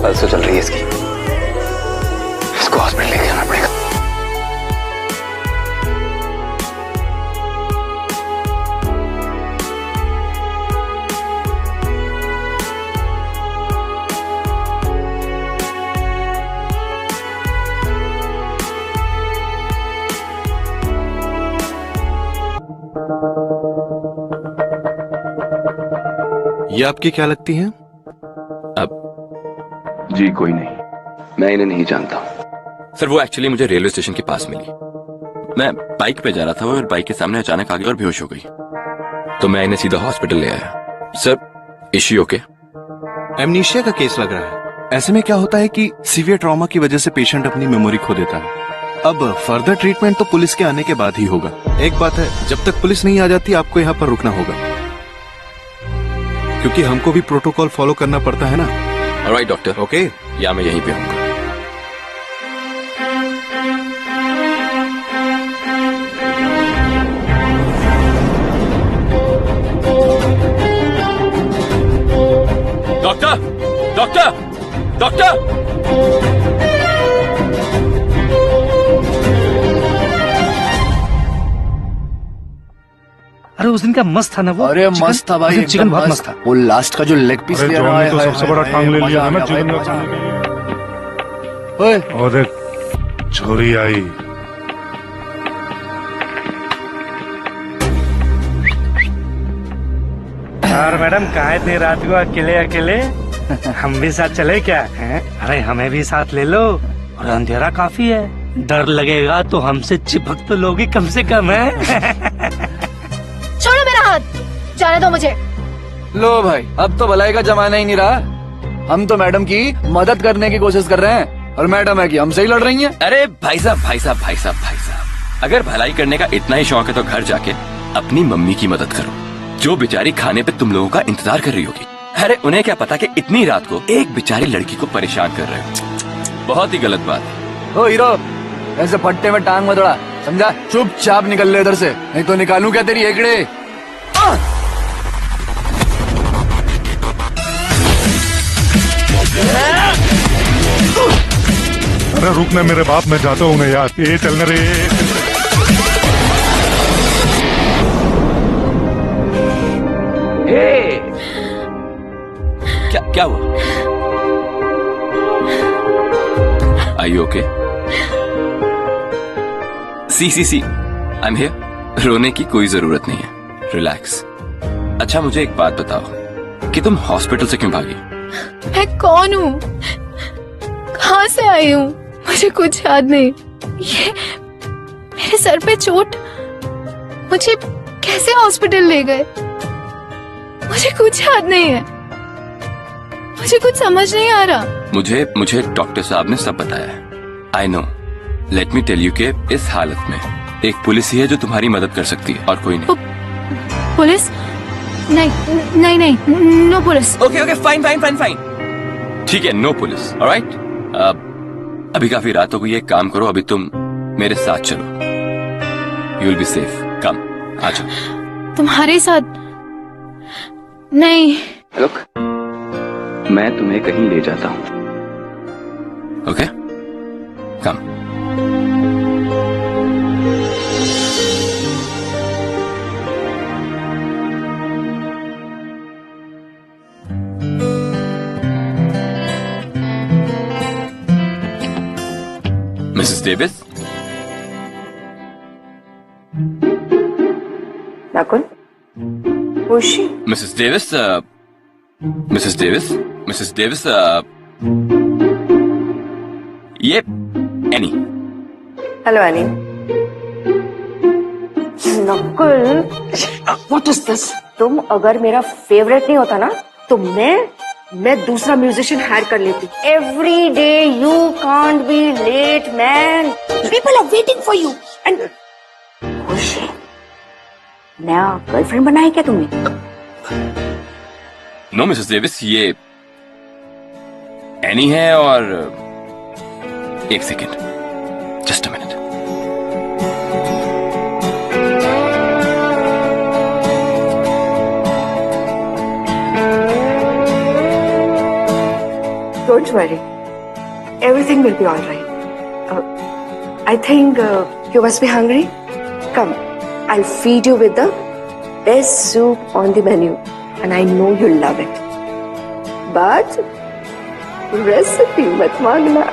Pulse तो चल रही है इसकी, इसको हॉस्पिटल लेके जाना पड़ेगा। ये आपकी क्या लगती हैं? अब जी कोई नहीं, मैं इन्हें नहीं जानता। सर वो एक्चुअली मुझे रेलवे स्टेशन के पास मिली। मैं बाइक पे जा रहा था और बाइक के सामने अचानक आ गई और बेहोश हो गई, तो मैं इन्हें सीधा हॉस्पिटल ले आया। Sir issue okay? एमनीशिया का केस लग रहा है। ऐसे में क्या होता है कि सीवियर ट्रॉमा की वजह से पेशेंट अपनी मेमोरी खो देता है। अब फर्दर ट्रीटमेंट तो पुलिस के आने के बाद ही होगा। एक बात है, जब तक पुलिस नहीं आ जाती आपको यहाँ पर रुकना होगा, क्योंकि हमको भी प्रोटोकॉल फॉलो करना पड़ता है ना। Alright doctor, okay? या मैं यहीं पे हूँ। Doctor, doctor, doctor! अरे उस दिन का मस्त था ना वो। अरे मस्त था भाई, चिकन बहुत मस्त था। वो लास्ट का जो लेग पीस अरे जॉन ने तो सबसे बड़ा टांग ले लिया है ना चिकन का खाने के लिए। ओए और एक छोरी आई। यार मैडम कहाँ इतनी रात को अकेले अकेले? हम भी साथ चले क्या हैं? अरे हमें भी साथ ले लो, और अंधेरा काफी है, डर लगेगा तो हमसे चिपक तो लोगी कम से कम है। छोड़ो मेरा हाथ, जाने दो मुझे। लो भाई, अब तो भलाई का जमाना ही नहीं रहा। हम तो मैडम की मदद करने की कोशिश कर रहे हैं और मैडम है कि हमसे ही लड़ रही हैं। अरे भाई साहब, भाई साहब, भाई साहब, भाई साहब, अगर भलाई करने का इतना ही शौक है तो घर जाके अपनी मम्मी की मदद करो, जो बेचारी खाने पे तुम लोगों का इंतजार कर रही होगी। अरे उन्हें क्या पता कि इतनी रात को एक बेचारी लड़की को परेशान कर रहे हो। बहुत ही गलत बात है। ओ हीरो, ऐसे फट्टे में टांग मत अड़ा, समझा? चुपचाप निकल ले इधर से, नहीं तो निकालूं क्या तेरी एकड़े। अरे रुकना मेरे बाप, मैं जाता हूँ ना यार। ये चलने रे। क्या हुआ? Are you okay? See I am here. रोने की कोई जरूरत नहीं है, रिलैक्स। अच्छा मुझे एक बात बताओ कि तुम हॉस्पिटल से क्यों भागी? मैं कौन हूँ, कहाँ से आई हूँ, मुझे कुछ याद नहीं। ये मेरे सर पे चोट, मुझे कैसे हॉस्पिटल ले गए, मुझे कुछ याद नहीं है, मुझे कुछ समझ नहीं आ रहा। मुझे डॉक्टर साहब ने सब बताया है। I know, let me tell you के इस हालत में एक पुलिस ही है जो तुम्हारी मदद कर सकती है और कोई नहीं। पुलिस? नहीं नहीं नहीं, no police. Okay fine fine fine fine, ठीक है, नो पुलिस, ऑलराइट। अभी काफी रात हो गई है, एक काम करो, अभी तुम मेरे साथ चलो, यू विल बी सेफ। कम, आ जाओ। तुम्हारे साथ? नहीं। रुक, मैं तुम्हें कहीं ले जाता हूँ। Okay, come. Mrs Davis? Nakul? Who is she? Mrs Davis, Mrs Davis, Mrs Davis, ये any. Hello, Annie. Nakul, what is this? तुम अगर मेरा फेवरेट नहीं होता ना, तो मैं दूसरा म्यूजिशियन हायर कर लेती। Every day you can't be late, man. People are waiting for you. And खुश है। नया गर्लफ्रेंड बनाया क्या तुमने? नो मिसेस डेविस, ये एनी है और एक second, just a minute. Don't worry. Everything will be all right. I think you must be hungry. Come, I'll feed you with the best soup on the menu. And I know you'll love it. But recipe mat mangna.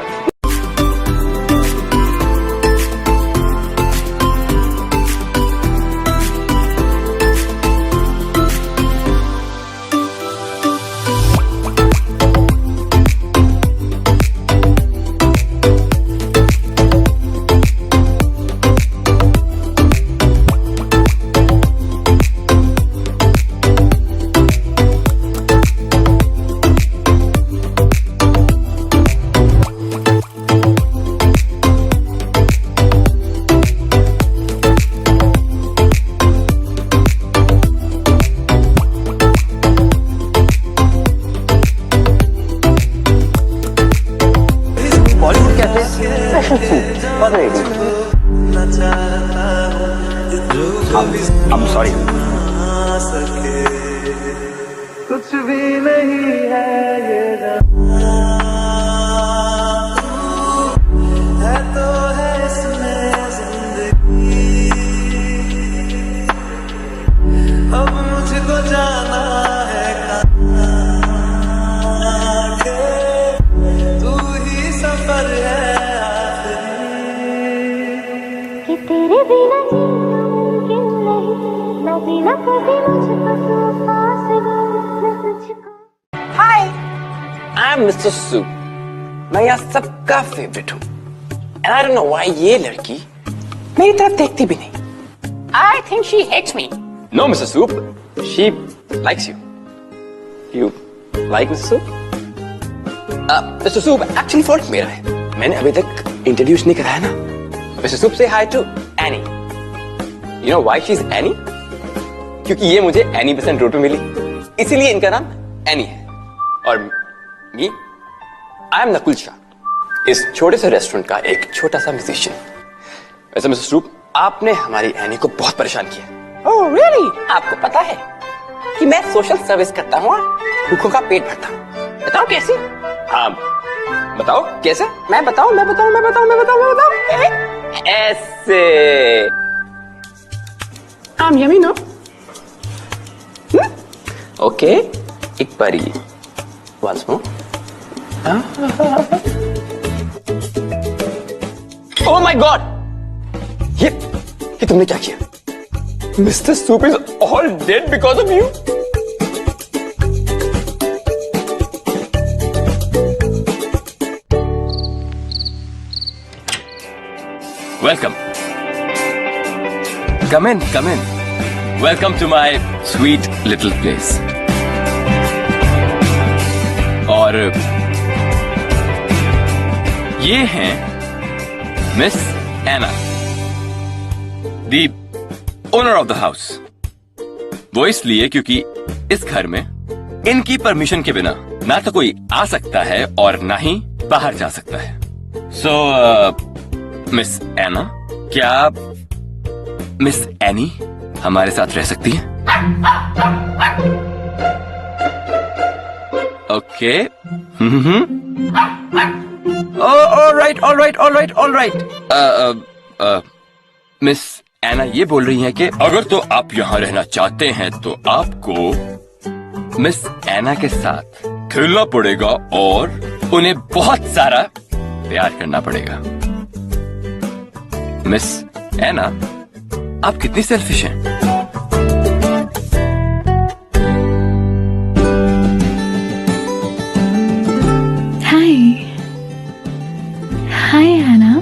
Bollywood cafe special soup और ready. I'm sorry. कुछ भी नहीं है ये तो है इसमें जिंदगी। अब मुझको जाना है तू ही सफर है कि तेरे बिना जीना मुमकिन नहीं, न जीना कभी मुझको तू पास मैं तुझको। Hi, I am Mister Soup. मैं यहाँ सबका फेवरेट हूँ। And I don't know why ये लड़की मेरी तरफ देखती भी नहीं। I think she hates me. No Mister Soup, she likes you. You like Mister Soup? Mister Soup, actually fault मेरा है, मैंने अभी तक इंट्रोड्यूस नहीं कराया ना। Mister soup say hi to Annie. You know why she is Annie? क्योंकि ये मुझे एनी % रोटी मिली, इसीलिए इनका नाम एनी है। और मी, आई एम नकुल शाह, इस छोटे से रेस्टोरेंट का एक छोटा सा म्यूजिशियन। वैसे मिस्टर सूप, आपने हमारी एनी को बहुत परेशान किया। Oh really? आपको पता है कि मैं सोशल सर्विस करता हूँ और भूखों का पेट भरता हूँ। बताओ कैसे? हाँ बताओ कैसे? मैं बताऊं? ऐसे। I'm yummy, no? Okay, एक बारी once more. Oh my God! ये तुमने क्या किया? Mr. Soup is all dead because of you. Welcome. Come in, come in. Welcome to my sweet little place. और ये हैं Miss Anna, the owner of the house. वो इसलिए क्योंकि इस घर में इनकी परमिशन के बिना ना तो कोई आ सकता है और ना ही बाहर जा सकता है। सो मिस एना, क्या मिस एनी हमारे साथ रह सकती है? ओके। ऑलराइट। मिस एना ये बोल रही हैं कि अगर तो आप यहाँ रहना चाहते हैं तो आपको मिस एना के साथ खेलना पड़ेगा और उन्हें बहुत सारा प्यार करना पड़ेगा। मिस एना, आप कितनी सेल्फिश हैं? हाय एना।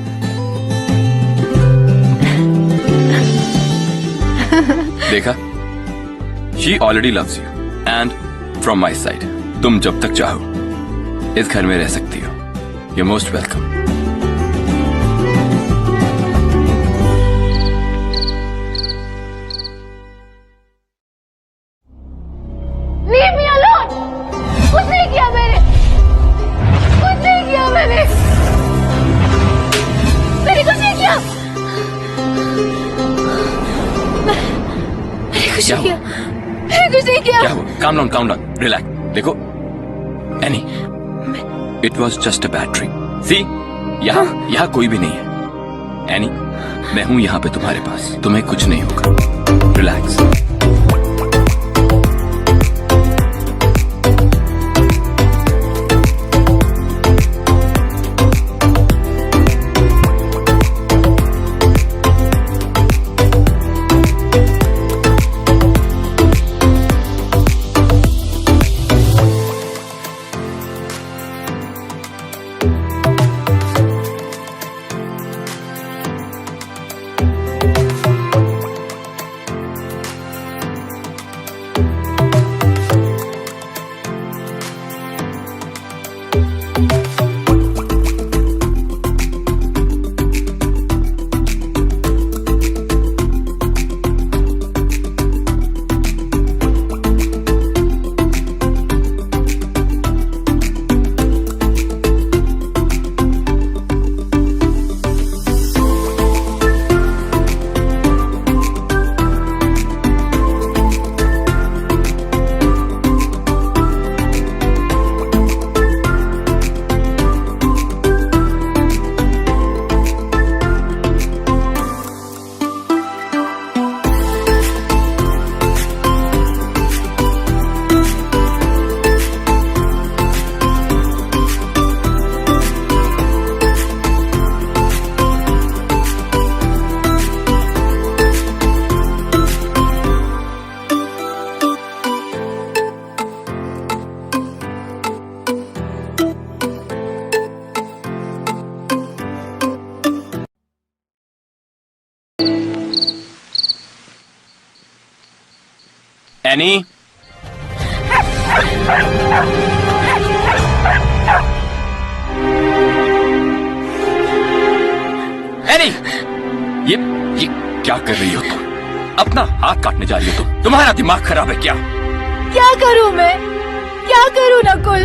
देखा, she already loves you and from my side तुम जब तक चाहो इस घर में रह सकती हो। You most welcome. Leave me alone! कुछ नहीं किया मैंने कुछ नहीं किया। मैंने कुछ नहीं किया। क्या हुआ? Calm down, relax. देखो Annie, it was just a bad dream. See, यहाँ कोई भी नहीं है। एनी, मैं हूँ यहाँ पे तुम्हारे पास, तुम्हें कुछ नहीं होगा। रिलैक्स। एनी, एनी, ये क्या कर रही हो तुम? अपना हाथ काटने जा रही हो तुम? तुम्हारा दिमाग खराब है क्या? क्या करूं मैं? क्या करूं नकुल?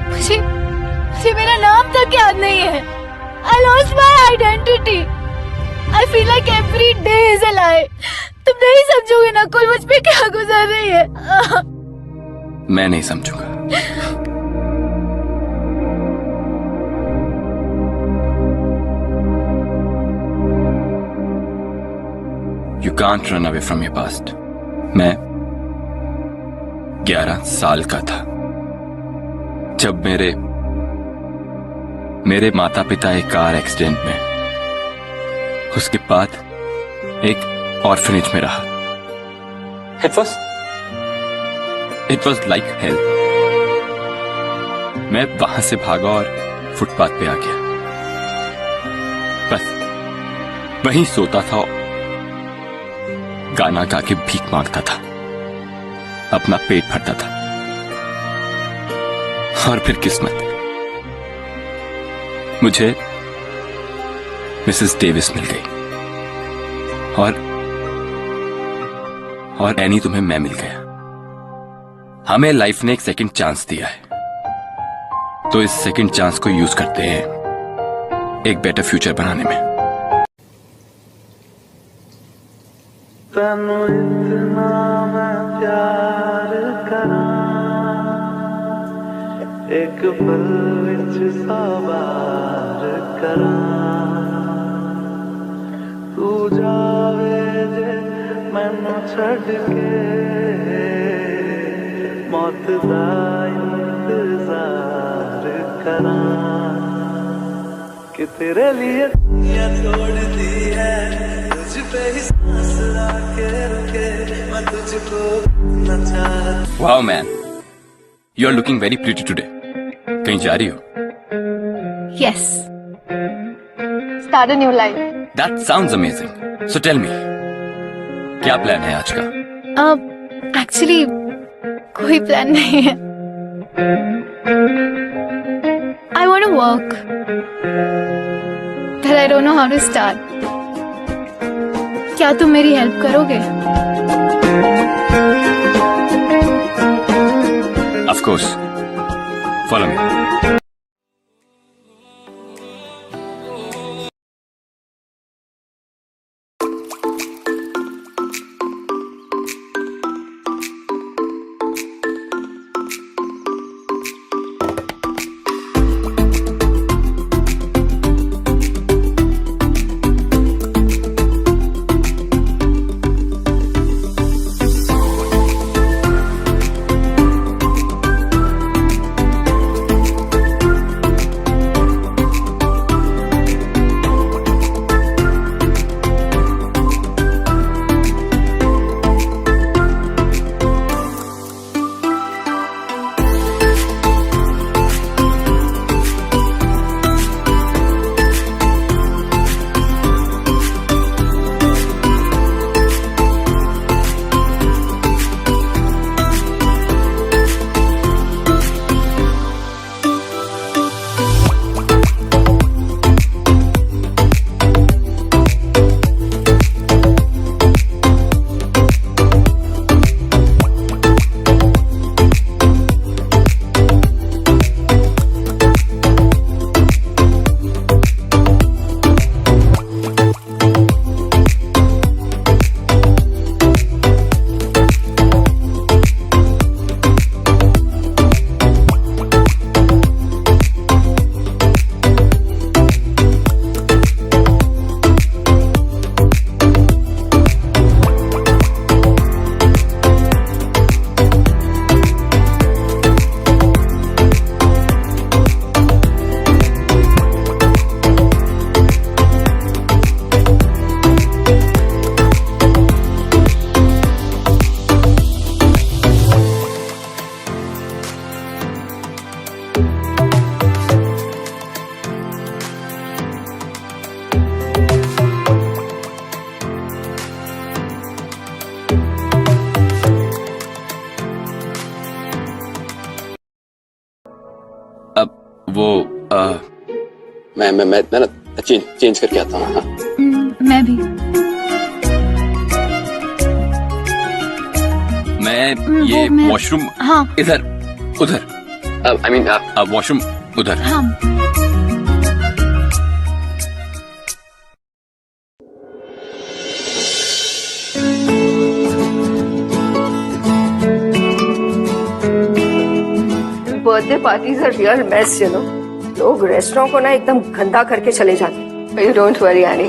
मुझे मेरा नाम तक याद नहीं है। I lost my identity. I feel like every day is a lie. तुम नहीं समझोगे नकुल, मुझ पे क्या गुजर रही है। मैं नहीं समझूंगा। You can't run away from your past. मैं 11 साल का था जब मेरे माता पिता एक कार एक्सीडेंट में, उसके बाद एक ऑर्फनेज में रहा। It was like hell. मैं वहां से भागा और फुटपाथ पे आ गया। बस वहीं सोता था, गाना गा के भीख मांगता था, अपना पेट भरता था। और फिर किस्मत, मुझे मिसेस डेविस मिल गई और एनी तुम्हें मैं मिल गया। हमें लाइफ ने एक सेकंड चांस दिया है, तो इस सेकंड चांस को यूज करते हैं एक बेटर फ्यूचर बनाने में। तनु इतना मैं प्यार करा, एक पल विच सवार करा, तू जावे जे मैनू छड़ के, मौत दा इंतजार करा, कि तेरे लिए दुनिया तोड़ दी है, तुझ पे ही सांस आके रुके, मैं तुझको न चाहता। Wow man, you are looking very pretty today. कहीं जा रही हो? Yes. Start a new life. That sounds amazing. So tell me, क्या प्लान है आज का? Actually, कोई प्लान नहीं है। I want to work, but I don't know how to start. क्या तुम मेरी हेल्प करोगे? Of course. Follow me. वो मैं ना चेंज करके आता हूँ। हाँ? मैं भी। ये मैं- वॉशरूम हाँ इधर उधर I mean, वॉशरूम उधर। हाँ। Birthday parties are real mess, you know. लोग रेस्टोरेंट को ना एकदम गंदा करके चले जाते। You don't worry Annie,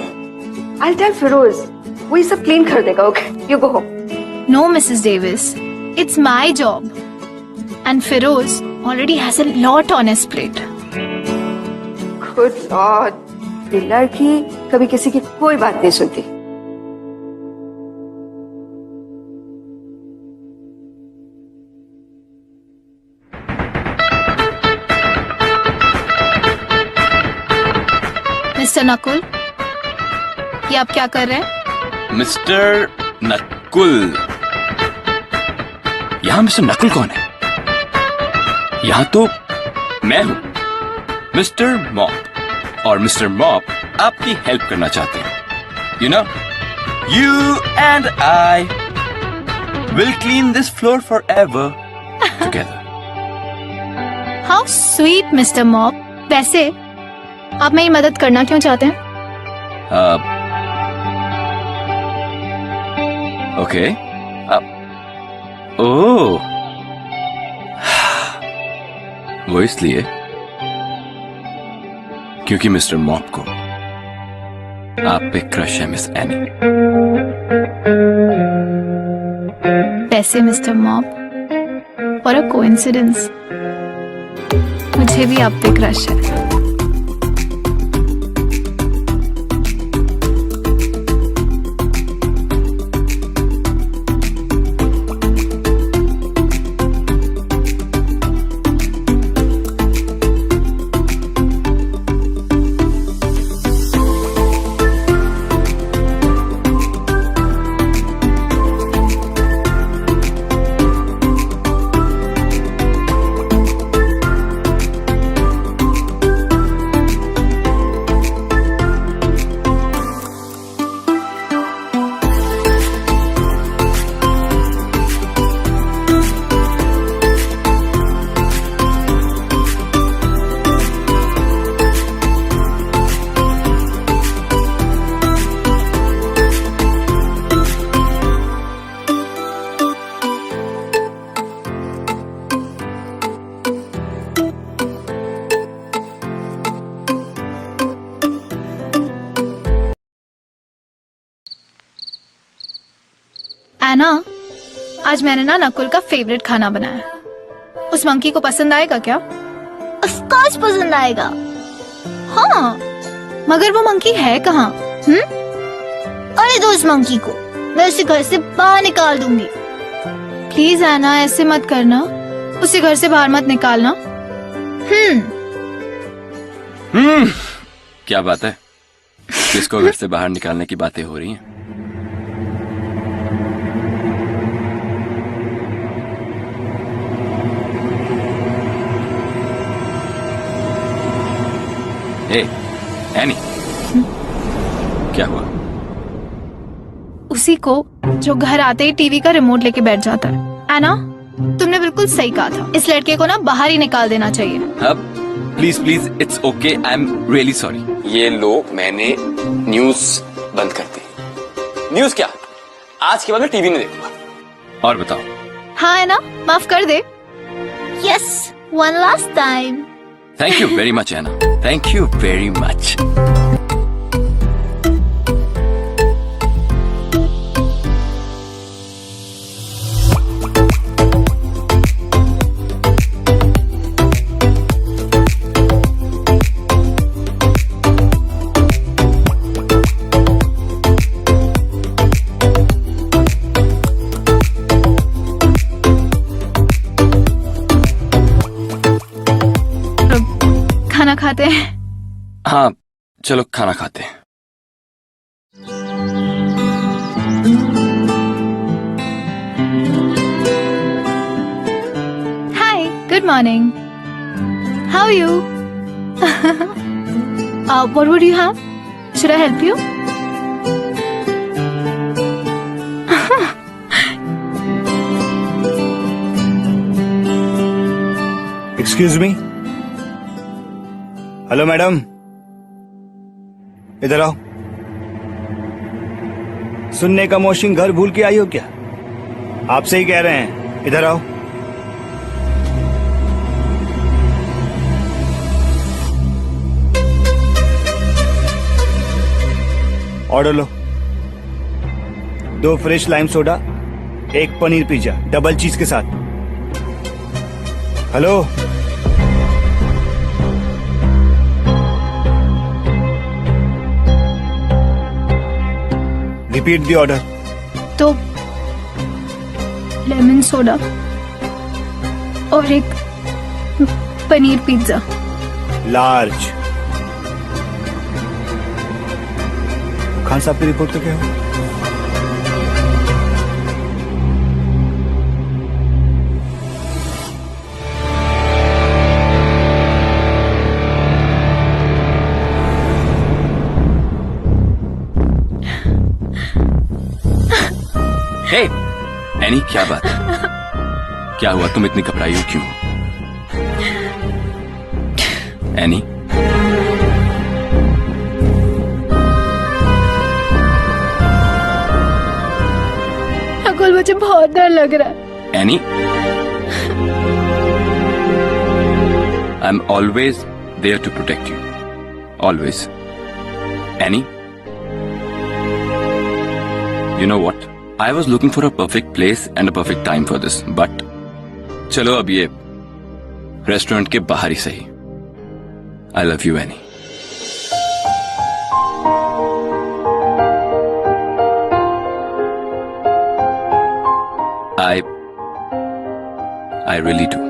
I tell Firoz, वो ये सब क्लीन कर देगा। Okay, you go home. No, Mrs. Davis. It's my job. And Feroz already has a lot on his plate. Good Lord, ये लड़की कभी किसी की कोई बात नहीं सुनती। मिस्टर नकुल, ये आप क्या कर रहे हैं? मिस्टर नकुल। यहाँ मिस्टर नकुल कौन है? यहाँ तो मैं हूँ, मिस्टर मॉप। और मिस्टर मॉप आपकी हेल्प करना चाहते हैं। You know, you and I will clean this floor for ever together. How sweet mister mop. वैसे आप मेरी मदद करना क्यों चाहते हैं? ओके। ओह, वो इसलिए क्योंकि मिस्टर मॉप को आप पे क्रश है, मिस एनी। वैसे mister mop, for a coincidence मुझे भी आप पे क्रश है। एना, आज मैंने ना नकुल का फेवरेट खाना बनाया। उस मंकी को पसंद आएगा क्या? ऑफ कोर्स पसंद आएगा। हाँ, मगर वो मंकी है कहाँ? अरे दो उस मंकी को मैं उसे घर से बाहर निकाल दूंगी। प्लीज एना, ऐसे मत करना, उसे घर से बाहर मत निकालना। क्या बात है? किसको घर से बाहर निकालने की बातें हो रही हैं? एनी, क्या हुआ? उसी को जो घर आते ही टीवी का रिमोट लेके बैठ जाता है। एना, तुमने बिल्कुल सही कहा था, इस लड़के को ना बाहर ही निकाल देना चाहिए। अब please please, it's okay, I am really sorry. ये लो, मैंने न्यूज बंद कर दी। न्यूज क्या, आज के बाद मैं टीवी नहीं देखूंगा। और बताओ। हाँ है ना, माफ कर दे। Yes, one last time. Thank you very much Anna, thank you very much. खाना खाते हैं? हाँ चलो खाना खाते हैं। Hi, good morning. How are you? What would you have? Should I help you? Excuse me. Hello madam, इधर आओ। सुनने का मोशिंग घर भूल के आई हो क्या? आपसे ही कह रहे हैं, इधर आओ। Order low. 2 fresh lime soda, 1 paneer pizza double चीज के साथ। हेलो, रिपीट दी ऑर्डर। तो लेमन सोडा और 1 पनीर पिज्जा। लार्ज। खान साहब की रिपोर्ट का क्या हुआ? हे, एनी क्या बात है? क्या हुआ, तुम इतनी घबराई हो क्यों? एनी, नकुल मुझे बहुत डर लग रहा है। Annie, I am always there to protect you, always. Annie, you know what? I was looking for a perfect place and a perfect time for this, but चलो अब ये रेस्टोरेंट के बाहर ही सही। I love you, Annie. I really do.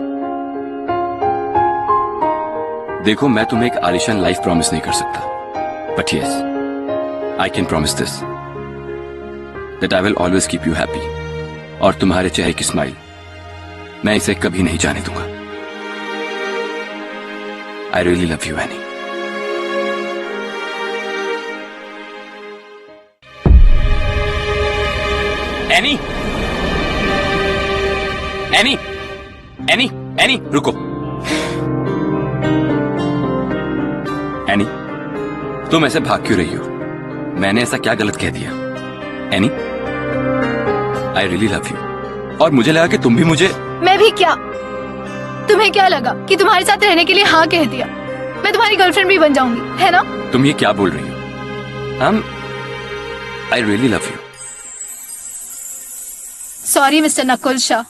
देखो, मैं तुम्हें एक आलिशान लाइफ प्रॉमिस नहीं कर सकता, but yes, I can promise this. That I will always keep you happy. और तुम्हारे चेहरे की स्माइल मैं इसे कभी नहीं जाने दूंगा। I really love you, Annie. Annie! Annie! Annie! Annie! रुको। Annie, तुम ऐसे भाग क्यों रही हो? मैंने ऐसा क्या गलत कह दिया? Annie? I really love you. और मुझे लगा कि तुम भी मुझे। मैं भी क्या? तुम्हें क्या लगा कि तुम्हारे साथ रहने के लिए हाँ कह दिया? मैं तुम्हारी गर्लफ्रेंड भी बन जाऊंगी, है ना? तुम ये क्या बोल रही हो? I really love you. Sorry, Mr. Nakul Shah.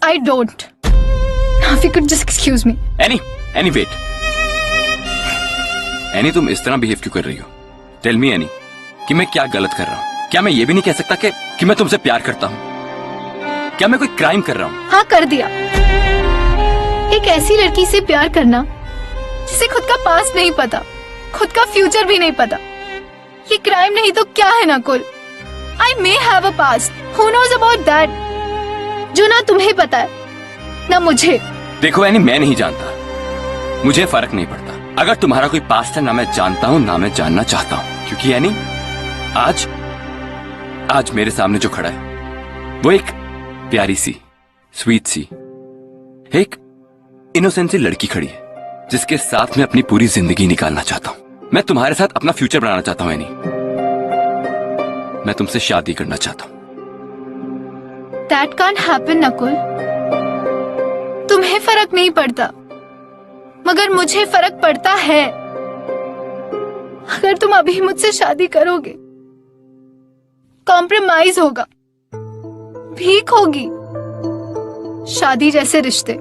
I don't. Now if you could just excuse me. Annie, wait. Annie, तुम इस तरह बिहेव क्यों कर रही हो? Tell me, Annie, कि मैं क्या गलत कर रहा हूँ? क्या मैं ये भी नहीं कह सकता कि मैं तुमसे प्यार करता हूँ? क्या मैं कोई क्राइम कर रहा हूँ? हाँ, कर दिया। एक ऐसी लड़की से प्यार करना जिसे खुद का पास्ट नहीं पता, खुद का फ्यूचर भी नहीं पता, ये क्राइम नहीं तो क्या है Nakul? I may have a past. Who knows about that? जो ना तुम्हें पता है, ना मुझे। देखो एनी, मैं नहीं जानता, मुझे फर्क नहीं पड़ता। अगर तुम्हारा कोई पास्ट है, ना मैं जानता हूँ ना मैं जानना चाहता हूँ, क्योंकि एनी आज मेरे सामने जो खड़ा है वो एक प्यारी सी, स्वीट सी, एक इनोसेंट सी लड़की खड़ी है जिसके साथ मैं अपनी पूरी जिंदगी निकालना चाहता हूँ। मैं तुम्हारे साथ अपना फ्यूचर बनाना चाहता हूँ एनी। मैं तुमसे शादी करना चाहता हूँ। That can't happen, Nakul. तुम्हें फर्क नहीं पड़ता, मगर मुझे फर्क पड़ता है। अगर तुम अभी मुझसे शादी करोगे, कॉम्प्रोमाइज होगा, भीख होगी। शादी जैसे रिश्ते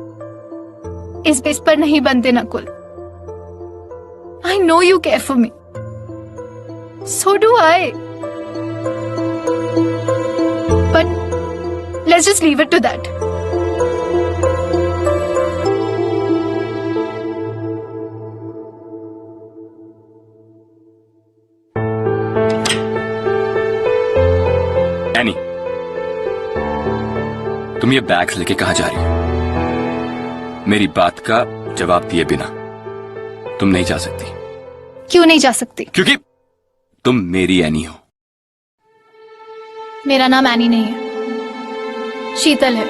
इस बेस पर नहीं बनते Nakul. I know you care for me. So do I. But let's just leave it to that. Any, तुम ये बैग्स लेके कहां जा रही हो? मेरी बात का जवाब दिए बिना तुम नहीं जा सकती क्यों नहीं जा सकती? क्योंकि तुम मेरी एनी हो। मेरा नाम एनी नहीं है, शीतल है।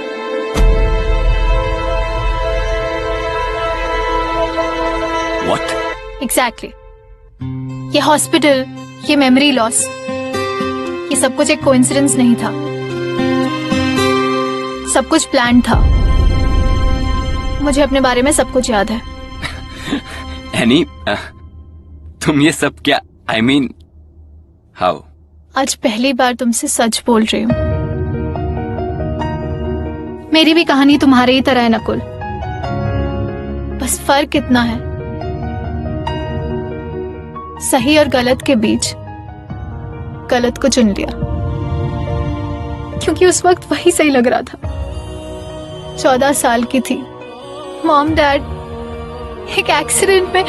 व्हाट? एग्जैक्टली। ये हॉस्पिटल, ये मेमोरी लॉस, ये सब कुछ एक कोइंसिडेंस नहीं था, सब कुछ प्लान था। मुझे अपने बारे में सब कुछ याद है। एनी, तुम ये सब क्या? I mean how? आज पहली बार तुमसे सच बोल रही हूँ। मेरी भी कहानी तुम्हारे ही तरह है नकुल, बस फर्क इतना है, सही और गलत के बीच गलत को चुन लिया, क्योंकि उस वक्त वही सही लग रहा था। 14 साल की थी, मॉम डैड एक एक्सीडेंट में,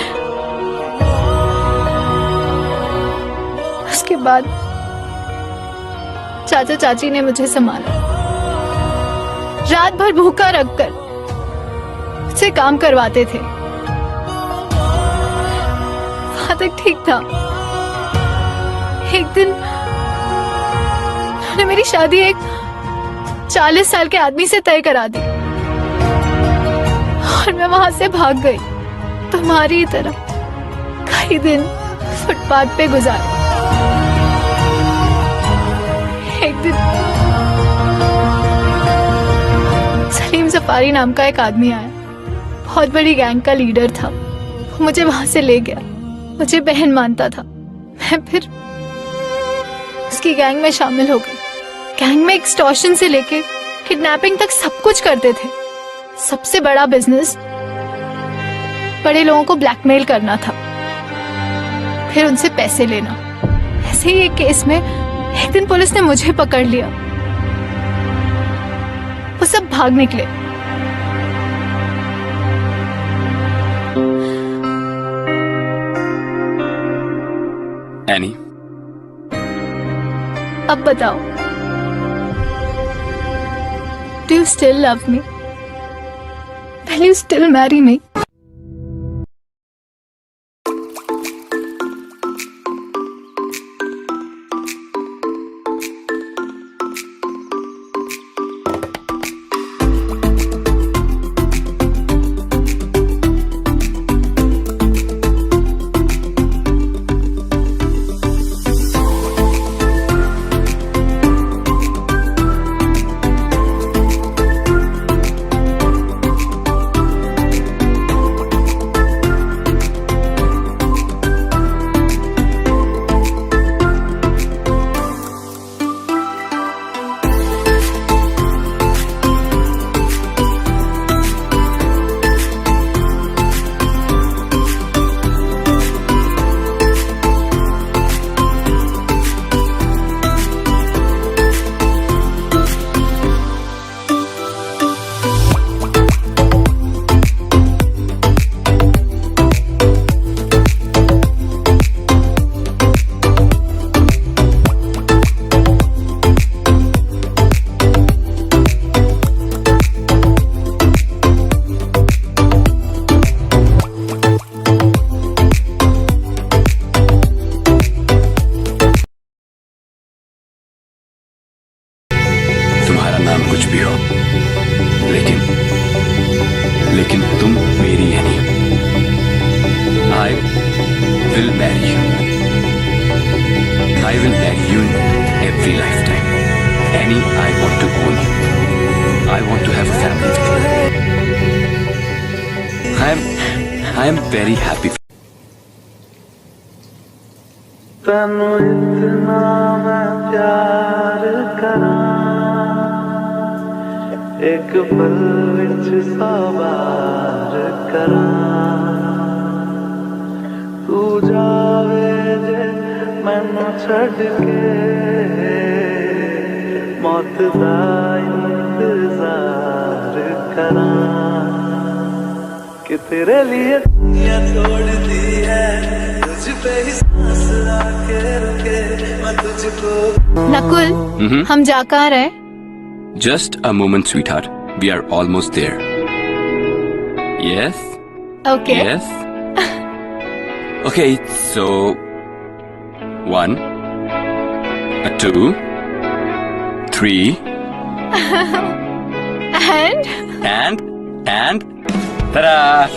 उसके बाद चाचा चाची ने मुझे संभाला, रात भर भूखा रखकर मुझसे काम करवाते थे। वहां तक ठीक था। एक दिन उन्होंने मेरी शादी एक 40 साल के आदमी से तय करा दी और मैं वहां से भाग गई, तुम्हारी तरह कई दिन फुटपाथ पे गुजारे। एक दिन सलीम सफारी नाम का एक आदमी आया, बहुत बड़ी गैंग का लीडर था। वो मुझे वहां से ले गया, मुझे बहन मानता था। मैं फिर उसकी गैंग में शामिल हो गई। गैंग में एक्सटॉर्शन से लेके किडनैपिंग तक सब कुछ करते थे। सबसे बड़ा बिजनेस बड़े लोगों को ब्लैकमेल करना था, फिर उनसे पैसे लेना। ऐसे ही एक केस में एक दिन पुलिस ने मुझे पकड़ लिया, वो सब भाग निकले। एनी, अब बताओ, do you still love me? Will you still marry me? तुम्हारा नाम कुछ भी हो, लेकिन तुम मेरी एनी हो। I will marry you. I will marry you in every lifetime. Annie, I want to own you. I want to have a family with you. I am very happy. Tanu इतना मैं प्यार करा, एक पल विच 100 बार करा। तू जावे जे मैनू छड़ के, मौत दा इंतजार करा। कि तेरे लिए दुनिया तोड़ दी है, तुझ पे ही सांस आके रुके, मैं तुझको। नकुल, हम जा कहाँ रहे? Just a moment, sweetheart. We are almost there. Yes? Okay. Yes? Okay, so 1, 2, 3, and ta-da!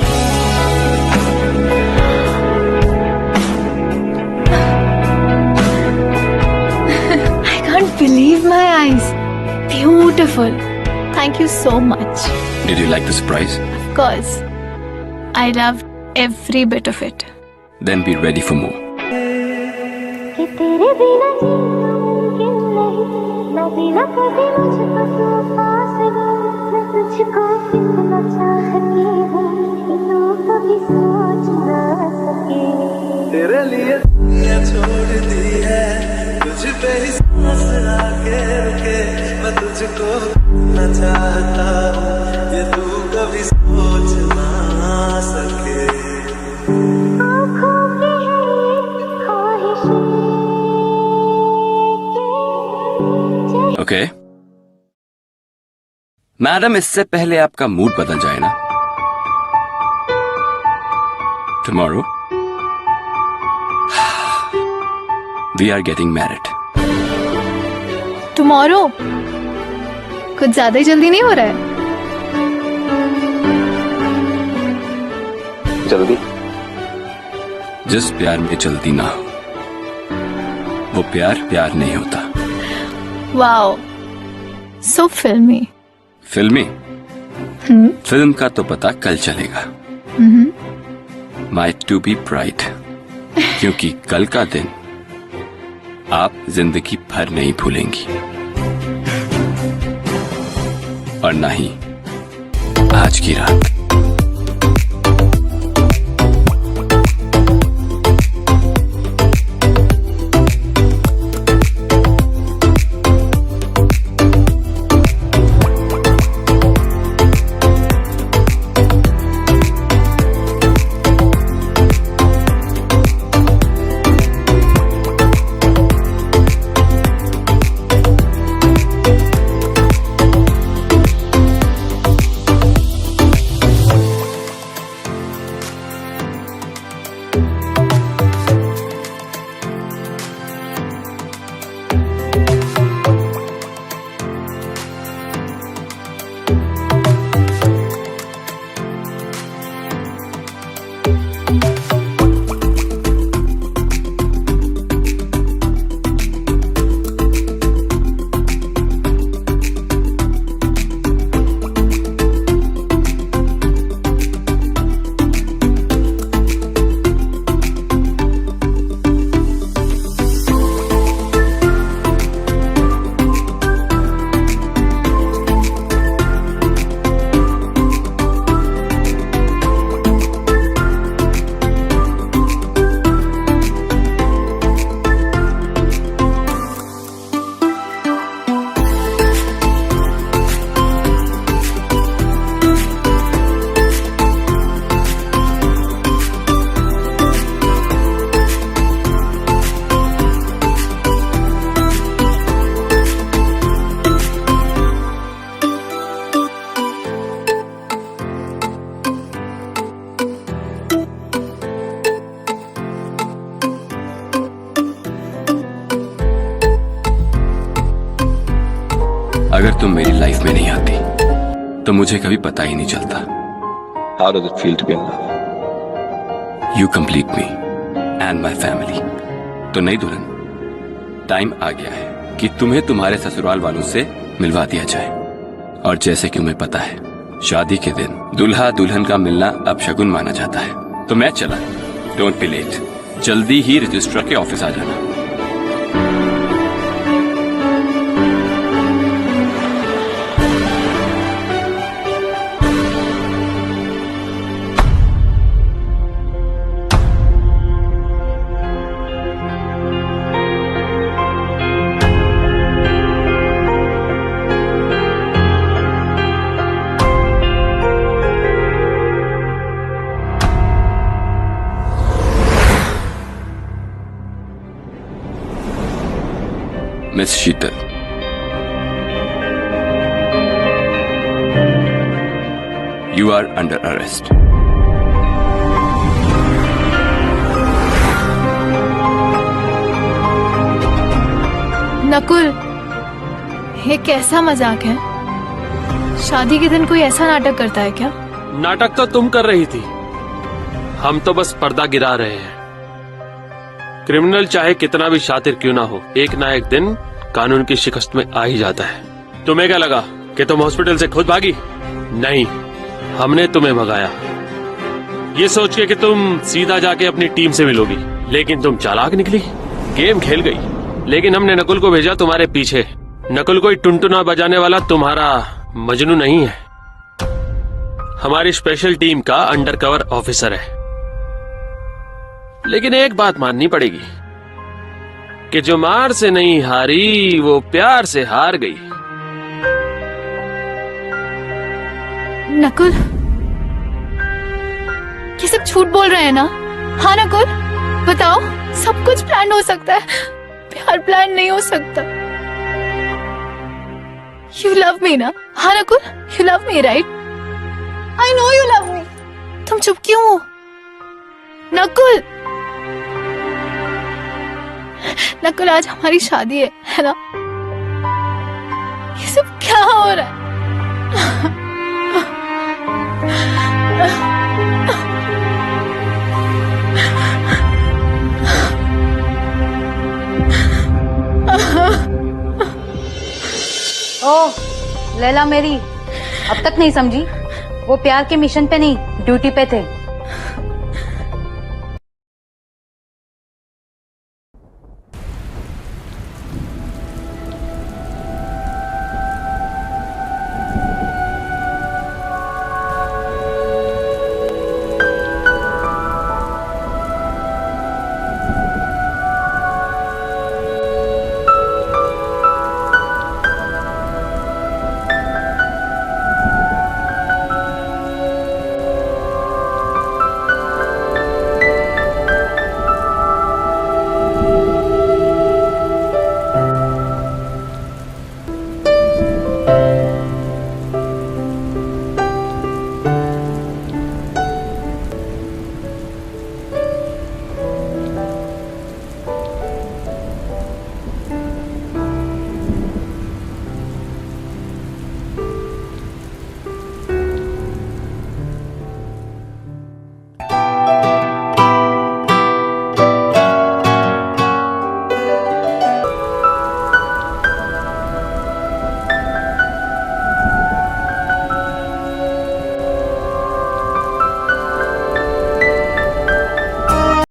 I can't believe my eyes. Beautiful. Thank you so much. Did you like the surprise? Of course. I loved every bit of it. Then be ready for more. कि तेरे बिना जीना मुमकिन नहीं न जीना कभी मुझको तू फासला मैं तुझको कितना चाहती हूँ कि तू कभी सोच ना सके तेरे लिए दुनिया छोड़ दी है तुझ पे ही सांस आके रुके मैं तुझको न चाहता ये तू कभी सोच ना सके आँखों की है ये ख्वाहिशें ओके मैडम, इससे पहले आपका मूड बदल जाए ना, tomorrow we are getting married. Tomorrow? कुछ ज्यादा ही जल्दी नहीं हो रहा है? जल्दी? जिस प्यार में जल्दी ना हो वो प्यार नहीं होता। वाओ, सो फिल्मी। फिल्मी? फिल्म का तो पता कल चलेगा। माइट टू बी ब्राइट, क्योंकि कल का दिन आप जिंदगी भर नहीं भूलेंगी और ना ही आज की रात। अगर तुम मेरी लाइफ में नहीं आती तो मुझे कभी पता ही नहीं चलता। How does it feel to be in love? You complete me and my family. तो नहीं दुल्हन, टाइम आ गया है कि तुम्हें तुम्हारे ससुराल वालों से मिलवा दिया जाए। और जैसे कि तुम्हें पता है, शादी के दिन दूल्हा दुल्हन का मिलना अब शगुन माना जाता है। तो मैं चला, डोंट बी लेट। जल्दी ही रजिस्ट्रार के ऑफिस आ जाना। Miss Sheetal, you are under arrest. Nakul, ये कैसा मजाक है? शादी के दिन कोई ऐसा नाटक करता है क्या? नाटक तो तुम कर रही थी, हम तो बस पर्दा गिरा रहे हैं। क्रिमिनल चाहे कितना भी शातिर क्यों ना हो, एक ना एक दिन कानून की शिकस्त में आ ही जाता है। तुम्हें क्या लगा कि तुम हॉस्पिटल से खुद भागी? नहीं, हमने तुम्हें भगाया, ये सोच के कि तुम सीधा जाके अपनी टीम से मिलोगी। लेकिन तुम चालाक निकली, गेम खेल गई। लेकिन हमने नकुल को भेजा तुम्हारे पीछे। नकुल कोई टुनटुना बजाने वाला तुम्हारा मजनू नहीं है, हमारी स्पेशल टीम का अंडरकवर ऑफिसर है। लेकिन एक बात माननी पड़ेगी कि जो मार से नहीं हारी वो प्यार से हार गई। नकुल, ये सब झूठ बोल रहे हैं ना? हाँ नकुल, बताओ। सब कुछ प्लान हो सकता है, प्यार प्लान नहीं हो सकता। यू लव मी ना? हाँ Nakul, you love me right? I know you love me. तुम चुप क्यों हो नकुल? नकुल, आज हमारी शादी है ना? ये सब क्या हो रहा है? ओ लैला मेरी, अब तक नहीं समझी? वो प्यार के मिशन पे नहीं, ड्यूटी पे थे।